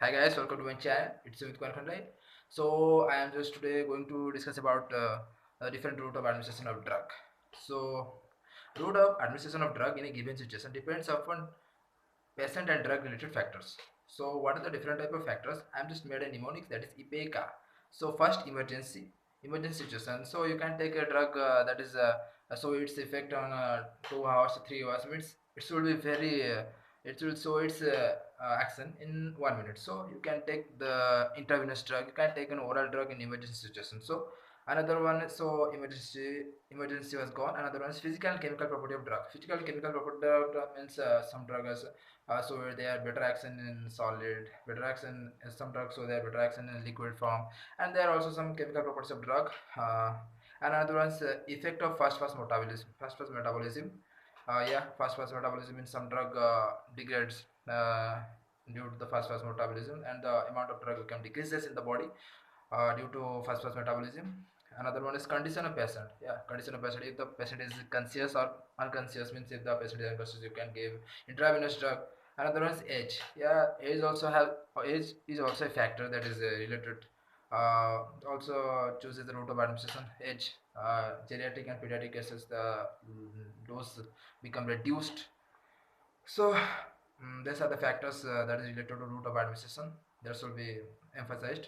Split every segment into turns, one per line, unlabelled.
Hi guys, welcome to my channel. It's Sumit Kwankhande. So I am just today going to discuss about a different route of administration of drug. So route of administration of drug in a given situation depends upon patient and drug related factors. So what are the different type of factors? I am just made a mnemonic, that is IPECA. So first, emergency situation. So you can take a drug that is so its effect on 2 hours, 3 hours means it should be very it will show its action in 1 minute. So you can take the intravenous drug, you can take an oral drug in emergency situation. So another one, so emergency was gone. Another one is physical and chemical property of drug. Physical chemical property of drug means some drugs so they are better action in solid, better action in some drugs, so they are better action in liquid form. And there are also some chemical properties of drug. Another one is effect of fast fast metabolism. Fast fast metabolism in some drug degrades due to the fast fast metabolism, and the amount of drug become decreases in the body due to fast fast metabolism. Another one is condition of patient. Condition of patient. If the patient is conscious or unconscious, means if the patient is unconscious, you can give intravenous drug. Another one is age. Age also have age is also a factor that is related. Also chooses the route of administration. Age, geriatric and pediatric cases, the dose become reduced. So these are the factors that is related to route of administration. That should be emphasized.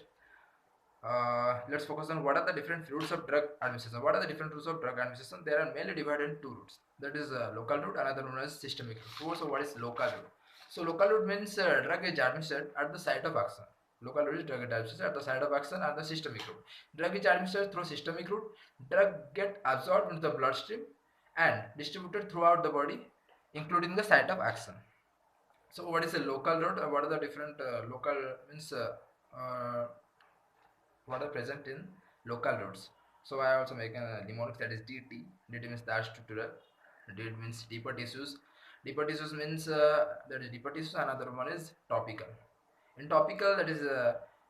Let's focus on what are the different routes of drug administration. What are the different routes of drug administration? They are mainly divided in two routes. That is local route, another one is systemic route. So what is local route? So local route means drug is administered at the site of action. Local route is drug is administered at the site of action, and the systemic route. Drug is administered through systemic route. Drug get absorbed into the bloodstream and distributed throughout the body, including the site of action. So what is a local route? What are the different local means uh, what are present in local routes. So I also make a mnemonic, that is DT. DT means dash tutorial. D means deeper tissues. Deeper tissues means that is deeper tissues. Another one is topical. In topical, that is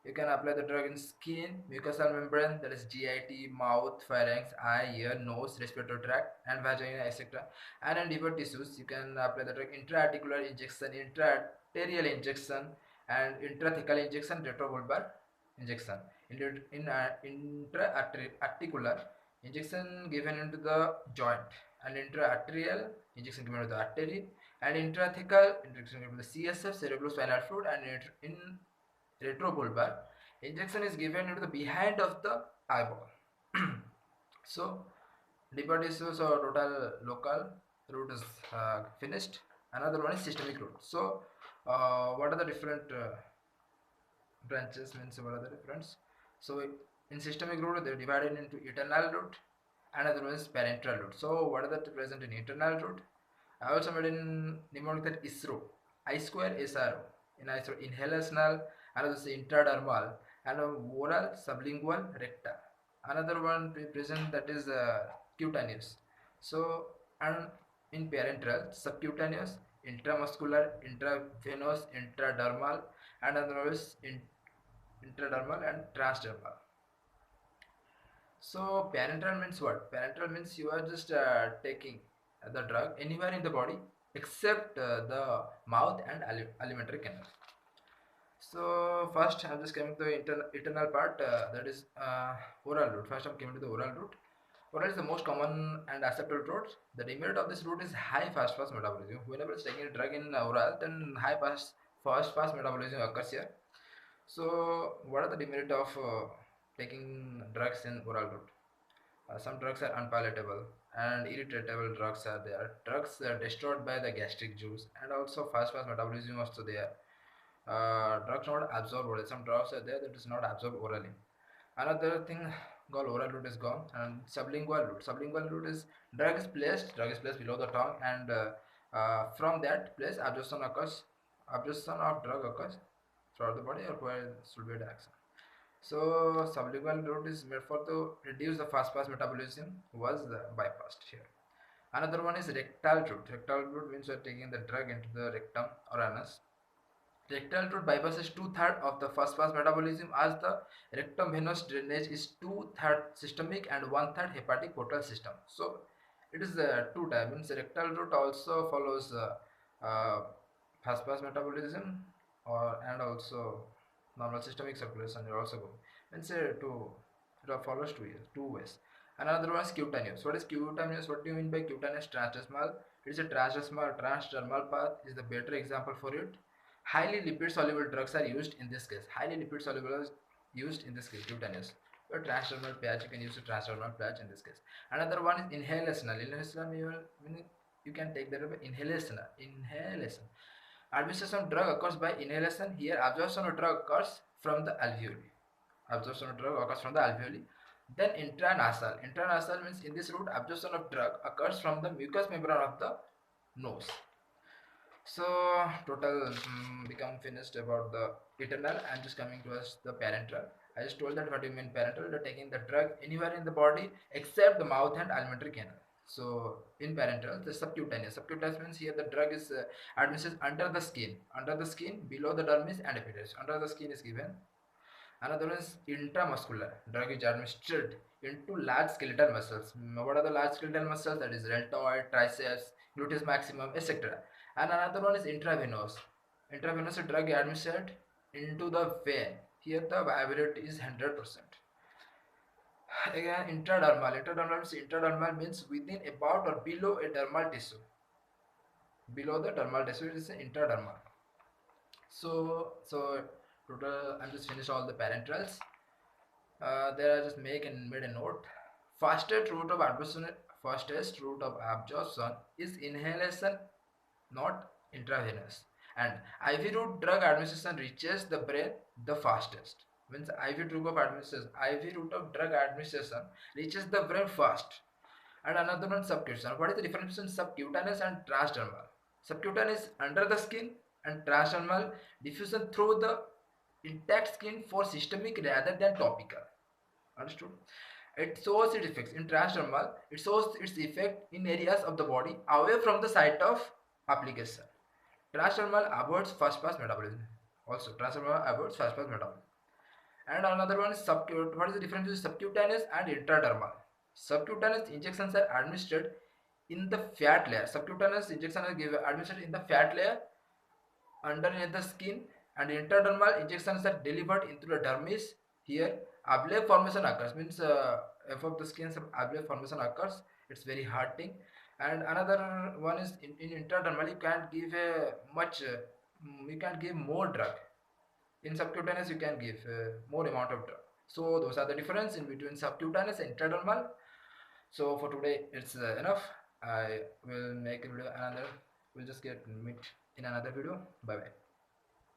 you can apply the drug in skin, mucosal membrane, that is GIT, mouth, pharynx, eye, ear, nose, respiratory tract, and vagina, etc. And in deeper tissues, you can apply the drug intra-articular injection, intra-arterial injection, and intrathecal injection, retrovulvar injection. Intra-articular injection given into the joint, and intra-arterial injection given to the artery, and intrathecal injection given to the CSF, cerebrospinal fluid, and in retrovulvar injection is given into the behind of the eyeball. So deeper tissues or total local route is finished. Another one is systemic route. So what are the different branches, means what are the difference? So in systemic route they're divided into internal route, another one is parenteral route. So what are the present in internal route? I also made in mnemonic that ISRO, I square SRO. In ISRO, inhalational, another is intradermal, and oral, sublingual, rectal. Another one present, that is cutaneous. So and in parenteral, subcutaneous, intramuscular, intravenous, intradermal, and another is intradermal and transdermal. So parenteral means what? Parenteral means you are just taking the drug anywhere in the body except the mouth and alimentary canal. So first I'm just coming to the internal part, that is oral route. First I'm coming to the oral route. Oral is the most common and acceptable route. The demerit of this route is high fast metabolism. Whenever it's taking a drug in oral, then high fast metabolism occurs here. So what are the demerit of taking drugs in oral route? Some drugs are unpalatable and irritable drugs are there. Drugs are destroyed by the gastric juice, and also fast metabolism also there. Drugs not absorb orally. Some drugs are there that is not absorbed orally. Another thing called oral route is gone, and sublingual route. Sublingual route is drug is placed below the tongue, and from that place absorption occurs. Absorption of drug occurs throughout the body or where should be the action. So sublingual route is made for to reduce the fast metabolism was bypassed here. Another one is rectal route. Rectal route means you are taking the drug into the rectum or anus. Rectal route bypasses two-thirds of the fast metabolism, as the rectum venous drainage is two-thirds systemic and one-third hepatic portal system. So it is two types. Means rectal route also follows uh, fast metabolism, or and also normal systemic circulation are also good. Means it follows two ways. Another one is cutaneous. What is cutaneous? What do you mean by cutaneous transdermal? It is a transdermal path is the better example for it. Highly lipid soluble drugs are used in this case. Highly lipid soluble is used in this case, cutaneous. A transdermal patch, you can use a transdermal patch in this case. Another one is inhalational. Meaning you can take that as inhalation. Administration of drug occurs by inhalation. Here, absorption of drug occurs from the alveoli. Absorption of drug occurs from the alveoli. Then intranasal. Intranasal means in this route, absorption of drug occurs from the mucous membrane of the nose. So total become finished about the internal and just coming to us the parenteral. I just told that what you mean parenteral. You're taking the drug anywhere in the body except the mouth and alimentary canal. So in parenteral, the subcutaneous. Subcutaneous means here the drug is administered under the skin, below the dermis and epidermis. Under the skin is given. Another one is intramuscular. Drug is administered into large skeletal muscles. What are the large skeletal muscles? That is deltoid, triceps, gluteus maximum, etc. And another one is intravenous. Intravenous drug administered into the vein. Here the viability is 100%. Again, intradermal. Intradermal means within, about, or below a dermal tissue. Below the dermal tissue is intradermal. So total, I'm just finished all the parenterals. There I just made a note. Fastest route of absorption is inhalation, not intravenous. And IV route drug administration reaches the brain the fastest. Means IV route of drug administration reaches the brain fast. And another one, subcutaneous. What is the difference between subcutaneous and transdermal? Subcutaneous under the skin and transdermal diffusion through the intact skin for systemic rather than topical. Understood? It shows its effects in transdermal. It shows its effect in areas of the body away from the site of application. Transdermal avoids first pass metabolism. Also, transdermal avoids first pass metabolism. And another one is subcutaneous. What is the difference between subcutaneous and intradermal? Subcutaneous injections are administered in the fat layer. Subcutaneous injections are administered in the fat layer underneath the skin, and intradermal injections are delivered into the dermis. Here, ablative formation occurs. Means above the skin, some ablative formation occurs. It's very hurting. And another one is in intradermal, you can't give you can give more drug. In subcutaneous, you can give more amount of drug. So those are the difference in between subcutaneous and intradermal. So for today, it's enough. I will make a video another. We'll just meet in another video. Bye bye.